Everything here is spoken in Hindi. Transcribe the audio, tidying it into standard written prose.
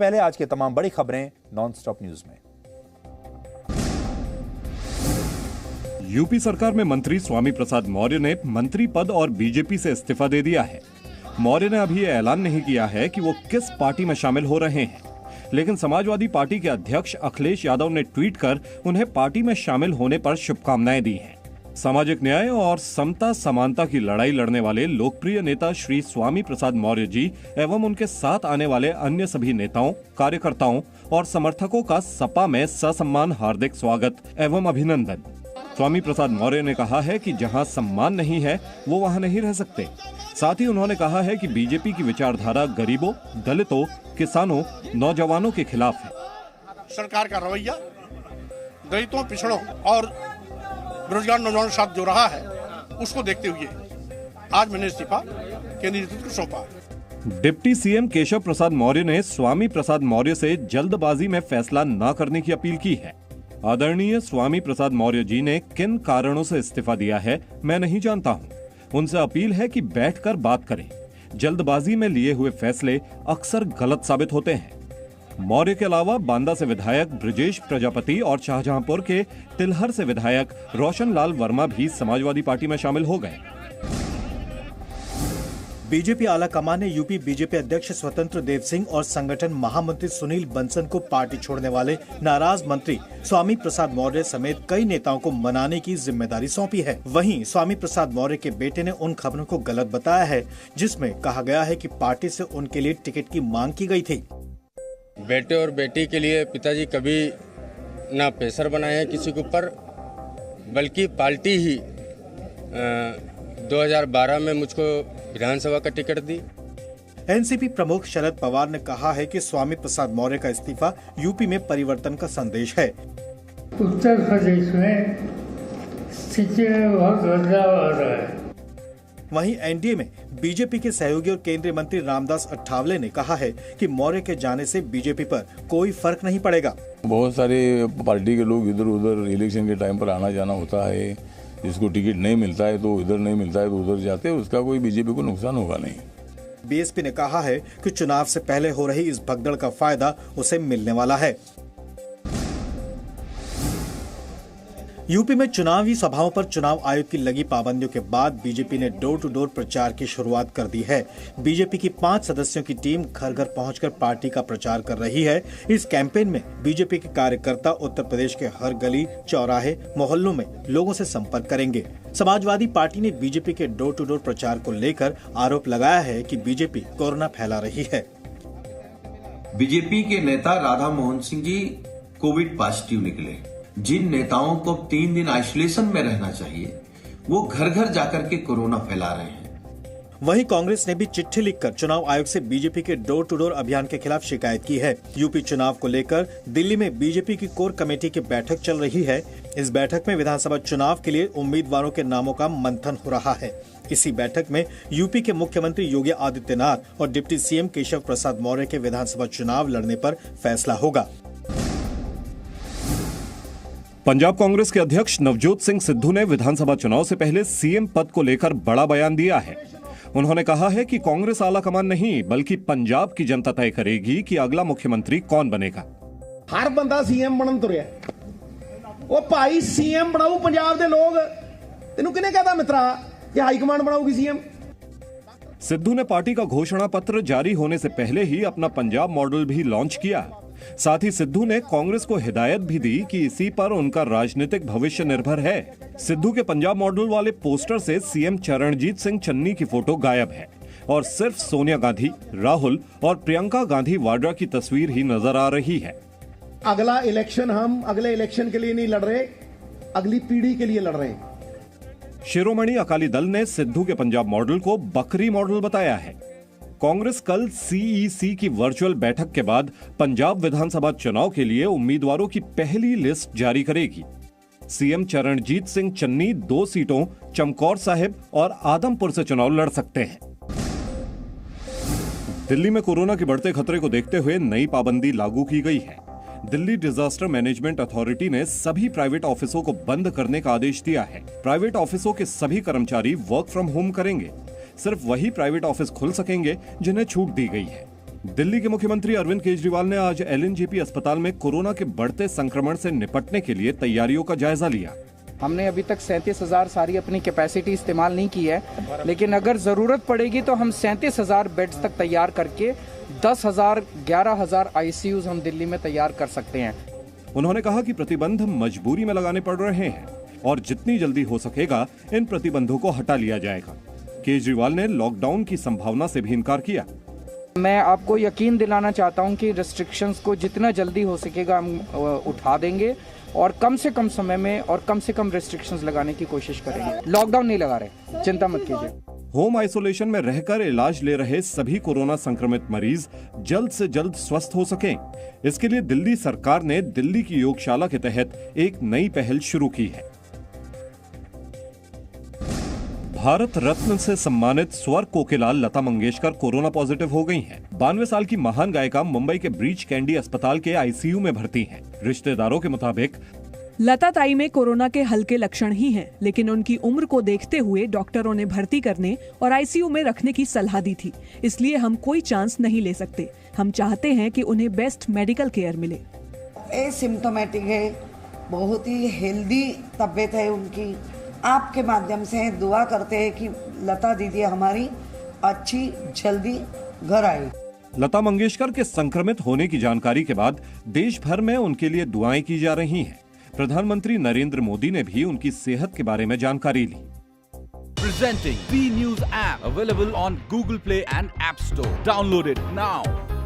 पहले आज की तमाम बड़ी खबरें नॉन स्टॉप न्यूज में। यूपी सरकार में मंत्री स्वामी प्रसाद मौर्य ने मंत्री पद और बीजेपी से इस्तीफा दे दिया है। मौर्य ने अभी यह ऐलान नहीं किया है कि वो किस पार्टी में शामिल हो रहे हैं, लेकिन समाजवादी पार्टी के अध्यक्ष अखिलेश यादव ने ट्वीट कर उन्हें पार्टी में शामिल होने पर शुभकामनाएं दी हैं। सामाजिक न्याय और समता समानता की लड़ाई लड़ने वाले लोकप्रिय नेता श्री स्वामी प्रसाद मौर्य जी एवं उनके साथ आने वाले अन्य सभी नेताओं, कार्यकर्ताओं और समर्थकों का सपा में ससम्मान हार्दिक स्वागत एवं अभिनंदन। स्वामी प्रसाद मौर्य ने कहा है कि जहां सम्मान नहीं है वो वहां नहीं रह सकते। साथ ही उन्होंने कहा है कि बीजेपी की विचारधारा गरीबों, दलितों, किसानों, नौजवानों के खिलाफ है। सरकार का रवैया दलितों, पिछड़ों और बेरोजगार नौजवानों के साथ जो रहा है उसको देखते हुए आज मैंने इस्तीफा केंद्रीय नेतृत्व को सौंपा। डिप्टी सीएम केशव प्रसाद मौर्य ने स्वामी प्रसाद मौर्य से जल्दबाजी में फैसला न करने की अपील की है। आदरणीय स्वामी प्रसाद मौर्य जी ने किन कारणों से इस्तीफा दिया है मैं नहीं जानता हूं। उनसे अपील है कि बैठकर बात करें। जल्दबाजी में लिए हुए फैसले अक्सर गलत साबित होते हैं। मौर्य के अलावा बांदा से विधायक ब्रजेश प्रजापति और शाहजहांपुर के तिलहर से विधायक रोशन लाल वर्मा भी समाजवादी पार्टी में शामिल हो गए। बीजेपी आला कमान ने यूपी बीजेपी अध्यक्ष स्वतंत्र देव सिंह और संगठन महामंत्री सुनील बंसल को पार्टी छोड़ने वाले नाराज मंत्री स्वामी प्रसाद मौर्य समेत कई नेताओं को मनाने की जिम्मेदारी सौंपी है। वहीं स्वामी प्रसाद मौर्य के बेटे ने उन खबरों को गलत बताया है जिसमें कहा गया है कि पार्टी से उनके लिए टिकट की मांग की गई थी। बेटे और बेटी के लिए पिताजी कभी ना प्रेशर बनाए हैं किसी के ऊपर, बल्कि पार्टी ही 2012 में मुझको विधानसभा का टिकट दी। एनसीपी प्रमुख शरद पवार ने कहा है कि स्वामी प्रसाद मौर्य का इस्तीफा यूपी में परिवर्तन का संदेश है। उत्तर प्रदेश में स्थिति में बहुत बदलाव आ रहा है। वहीं एनडीए में बीजेपी के सहयोगी और केंद्रीय मंत्री रामदास अठावले ने कहा है कि मौर्य के जाने से बीजेपी पर कोई फर्क नहीं पड़ेगा। बहुत सारे पार्टी के लोग इधर उधर इलेक्शन के टाइम पर आना जाना होता है, जिसको टिकट नहीं मिलता है तो इधर नहीं मिलता है तो उधर जाते हैं, उसका कोई बीजेपी को नुकसान होगा नहीं। बीएसपी ने कहा है कि चुनाव से पहले हो रही इस भगदड़ का फायदा उसे मिलने वाला है। यूपी में चुनावी सभाओं पर चुनाव आयोग की लगी पाबंदियों के बाद बीजेपी ने डोर टू डोर प्रचार की शुरुआत कर दी है। बीजेपी की 5 सदस्यों की टीम घर घर पहुंचकर पार्टी का प्रचार कर रही है। इस कैंपेन में बीजेपी के कार्यकर्ता उत्तर प्रदेश के हर गली, चौराहे, मोहल्लों में लोगों से संपर्क करेंगे। समाजवादी पार्टी ने बीजेपी के डोर टू डोर प्रचार को लेकर आरोप लगाया है कि बीजेपी कोरोना फैला रही है। बीजेपी के नेता राधा मोहन सिंह जी कोविड पॉजिटिव निकले। जिन नेताओं को 3 दिन आइसोलेशन में रहना चाहिए वो घर घर जाकर के कोरोना फैला रहे हैं। वहीं कांग्रेस ने भी चिट्ठी लिखकर चुनाव आयोग से बीजेपी के डोर टू डोर अभियान के खिलाफ शिकायत की है। यूपी चुनाव को लेकर दिल्ली में बीजेपी की कोर कमेटी की बैठक चल रही है। इस बैठक में विधानसभा चुनाव के लिए उम्मीदवारों के नामों का मंथन हो रहा है। इसी बैठक में यूपी के मुख्यमंत्री योगी आदित्यनाथ और डिप्टी सीएम केशव प्रसाद मौर्य के विधानसभा चुनाव लड़ने पर फैसला होगा। पंजाब कांग्रेस के अध्यक्ष नवजोत सिंह सिद्धू ने विधानसभा चुनाव से पहले सीएम पद को लेकर बड़ा बयान दिया है। उन्होंने कहा है कि कांग्रेस आला कमान नहीं बल्कि पंजाब की जनता तय करेगी कि अगला मुख्यमंत्री कौन बनेगा। हर बंदा सीएम बनन तुरिया ओ भाई, सीएम बनाऊ पंजाब दे लोग। तेनू किने कहता मित्रा कि हाई कमांड बनाऊगी सीएम। सिद्धू ने पार्टी का घोषणा पत्र जारी होने से पहले ही अपना पंजाब मॉडल भी लॉन्च किया। साथ ही सिद्धू ने कांग्रेस को हिदायत भी दी कि इसी पर उनका राजनीतिक भविष्य निर्भर है। सिद्धू के पंजाब मॉडल वाले पोस्टर से सीएम चरणजीत सिंह चन्नी की फोटो गायब है और सिर्फ सोनिया गांधी, राहुल और प्रियंका गांधी वाड्रा की तस्वीर ही नजर आ रही है। अगला इलेक्शन हम अगले इलेक्शन के लिए नहीं लड़ रहे, अगली पीढ़ी के लिए लड़ रहे हैं। शिरोमणि अकाली दल ने सिद्धू के पंजाब मॉडल को बकरी मॉडल बताया है। कांग्रेस कल सीईसी की वर्चुअल बैठक के बाद पंजाब विधानसभा चुनाव के लिए उम्मीदवारों की पहली लिस्ट जारी करेगी। सीएम चरणजीत सिंह चन्नी 2 सीटों चमकौर साहिब और आदमपुर से चुनाव लड़ सकते हैं। दिल्ली में कोरोना के बढ़ते खतरे को देखते हुए नई पाबंदी लागू की गई है। दिल्ली डिजास्टर मैनेजमेंट अथॉरिटी ने सभी प्राइवेट ऑफिसों को बंद करने का आदेश दिया है। प्राइवेट ऑफिसों के सभी कर्मचारी वर्क फ्रॉम होम करेंगे। सिर्फ वही प्राइवेट ऑफिस खुल सकेंगे जिन्हें छूट दी गई है। दिल्ली के मुख्यमंत्री अरविंद केजरीवाल ने आज एलएनजेपी अस्पताल में कोरोना के बढ़ते संक्रमण से निपटने के लिए तैयारियों का जायजा लिया। हमने अभी तक 37,000 सारी अपनी कैपेसिटी इस्तेमाल नहीं की है, लेकिन अगर जरूरत पड़ेगी तो हम 37,000 बेड्स तक तैयार करके 10,000 11,000 आईसीयूज हम दिल्ली में तैयार कर सकते हैं। उन्होंने कहा कि प्रतिबंध मजबूरी में लगाने पड़ रहे हैं और जितनी जल्दी हो सकेगा इन प्रतिबंधों को हटा लिया जाएगा। केजरीवाल ने लॉकडाउन की संभावना से भी इनकार किया। मैं आपको यकीन दिलाना चाहता हूं कि रेस्ट्रिक्शंस को जितना जल्दी हो सकेगा हम उठा देंगे और कम से कम समय में और कम से कम रेस्ट्रिक्शंस लगाने की कोशिश करेंगे। लॉकडाउन नहीं लगा रहे, चिंता मत कीजिए। होम आइसोलेशन में रहकर इलाज ले रहे सभी कोरोना संक्रमित मरीज जल्द से जल्द स्वस्थ हो सकें, इसके लिए दिल्ली सरकार ने दिल्ली की योगशाला के तहत एक नई पहल शुरू की है। भारत रत्न से सम्मानित स्वर कोकिला लता मंगेशकर कोरोना पॉजिटिव हो गई हैं। 92 साल की महान गायिका मुंबई के ब्रीच कैंडी अस्पताल के आईसीयू में भर्ती हैं। रिश्तेदारों के मुताबिक लता ताई में कोरोना के हल्के लक्षण ही हैं, लेकिन उनकी उम्र को देखते हुए डॉक्टरों ने भर्ती करने और आईसीयू में रखने की सलाह दी थी। इसलिए हम कोई चांस नहीं ले सकते। हम चाहते हैं कि उन्हें बेस्ट मेडिकल केयर मिले। एसिम्प्टोमेटिक है, बहुत ही हेल्दी तबीयत है उनकी। आपके माध्यम से दुआ करते हैं कि लता दीदी हमारी अच्छी जल्दी घर आए। लता मंगेशकर के संक्रमित होने की जानकारी के बाद देश भर में उनके लिए दुआएं की जा रही हैं। प्रधानमंत्री नरेंद्र मोदी ने भी उनकी सेहत के बारे में जानकारी ली। Presenting B News app available on Google Play and App Store. Download it now.